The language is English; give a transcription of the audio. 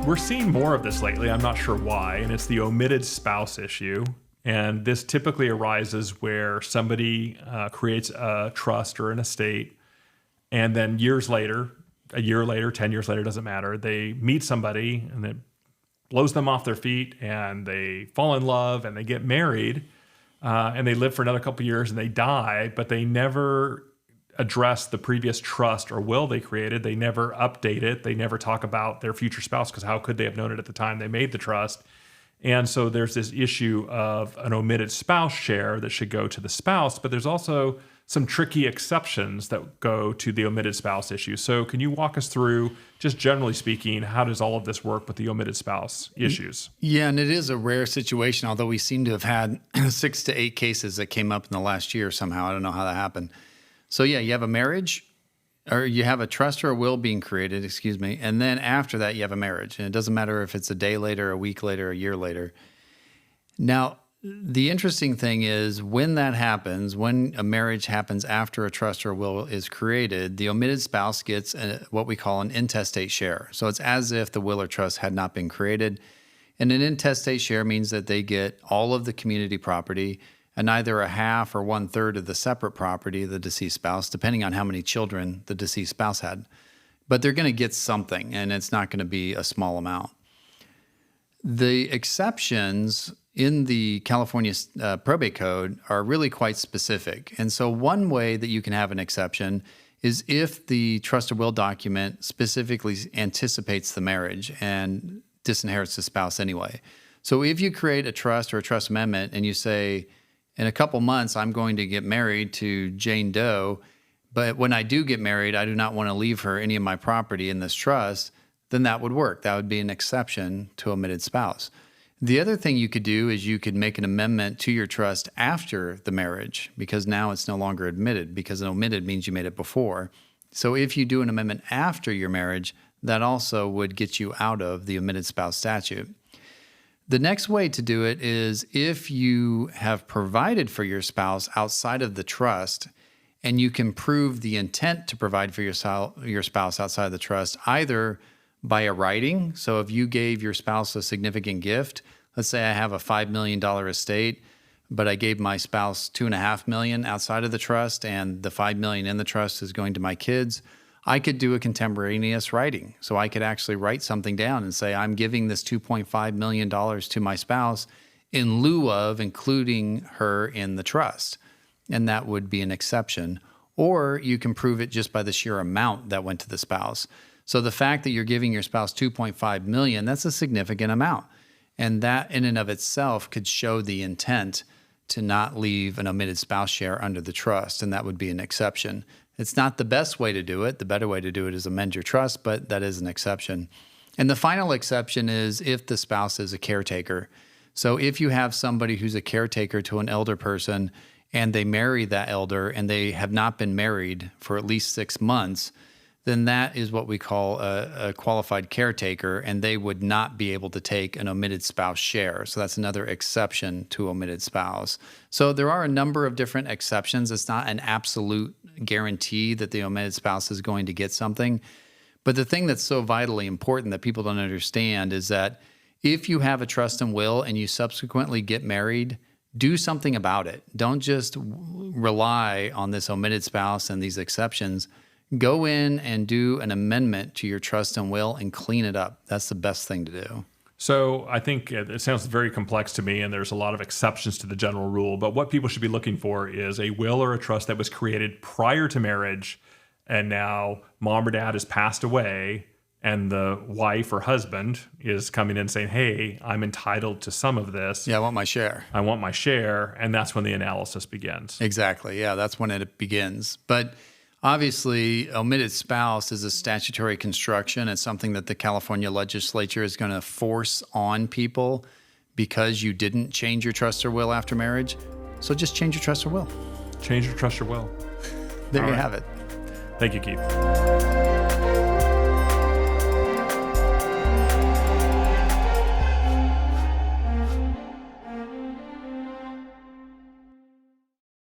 We're seeing more of this lately. I'm not sure why, and it's the omitted spouse issue. And this typically arises where somebody creates a trust or an estate, and then years later, a year later, 10 years later, doesn't matter, they meet somebody and it blows them off their feet and they fall in love and they get married and they live for another couple of years and they die, but they never address the previous trust or will they created. They never update it. They never talk about their future spouse because how could they have known it at the time they made the trust? And so there's this issue of an omitted spouse share that should go to the spouse, but there's also some tricky exceptions that go to the omitted spouse issue. So can you walk us through, just generally speaking, how does all of this work with the omitted spouse issues? Yeah, and it is a rare situation, although we seem to have had 6 to 8 cases that came up in the last year somehow. I don't know how that happened. So yeah, you have a marriage, or you have a trust or a will being created, and then after that you have a marriage. And it doesn't matter if it's a day later, a week later, a year later. Now, the interesting thing is when that happens, when a marriage happens after a trust or will is created, the omitted spouse gets what we call an intestate share. So it's as if the will or trust had not been created. And an intestate share means that they get all of the community property and either a half or 1/3 of the separate property of the deceased spouse, depending on how many children the deceased spouse had. But they're going to get something, and it's not going to be a small amount. The exceptions in the California Probate Code are really quite specific. And so one way that you can have an exception is if the trust or will document specifically anticipates the marriage and disinherits the spouse anyway. So if you create a trust or a trust amendment and you say, in a couple months, I'm going to get married to Jane Doe, but when I do get married, I do not want to leave her any of my property in this trust, then that would work. That would be an exception to omitted spouse. The other thing you could do is you could make an amendment to your trust after the marriage, because now it's no longer admitted, because an omitted means you made it before. So if you do an amendment after your marriage, that also would get you out of the omitted spouse statute. The next way to do it is if you have provided for your spouse outside of the trust and you can prove the intent to provide for your spouse outside of the trust, either by a writing. So if you gave your spouse a significant gift, let's say I have a $5 million estate, but I gave my spouse $2.5 million outside of the trust and the $5 million in the trust is going to my kids, I could do a contemporaneous writing. So I could actually write something down and say, I'm giving this $2.5 million to my spouse in lieu of including her in the trust. And that would be an exception. Or you can prove it just by the sheer amount that went to the spouse. So the fact that you're giving your spouse $2.5 million, that's a significant amount. And that in and of itself could show the intent to not leave an omitted spouse share under the trust. And that would be an exception. It's not the best way to do it. The better way to do it is amend your trust, but that is an exception. And the final exception is if the spouse is a caretaker. So if you have somebody who's a caretaker to an elder person and they marry that elder and they have not been married for at least 6 months, then that is what we call a qualified caretaker, and they would not be able to take an omitted spouse share. So that's another exception to omitted spouse. So there are a number of different exceptions. It's not an absolute guarantee that the omitted spouse is going to get something. But the thing that's so vitally important that people don't understand is that if you have a trust and will and you subsequently get married, do something about it. Don't just rely on this omitted spouse and these exceptions. Go in and do an amendment to your trust and will and clean it up. That's the best thing to do. So I think it sounds very complex to me, and there's a lot of exceptions to the general rule. But what people should be looking for is a will or a trust that was created prior to marriage, and now mom or dad has passed away, and the wife or husband is coming in saying, hey, I'm entitled to some of this. Yeah, I want my share. I want my share, and that's when the analysis begins. Exactly. Yeah, that's when it begins. But obviously, omitted spouse is a statutory construction. It's something that the California legislature is going to force on people because you didn't change your trust or will after marriage. So just change your trust or will. Change your trust or will. There you have it. Thank you, Keith.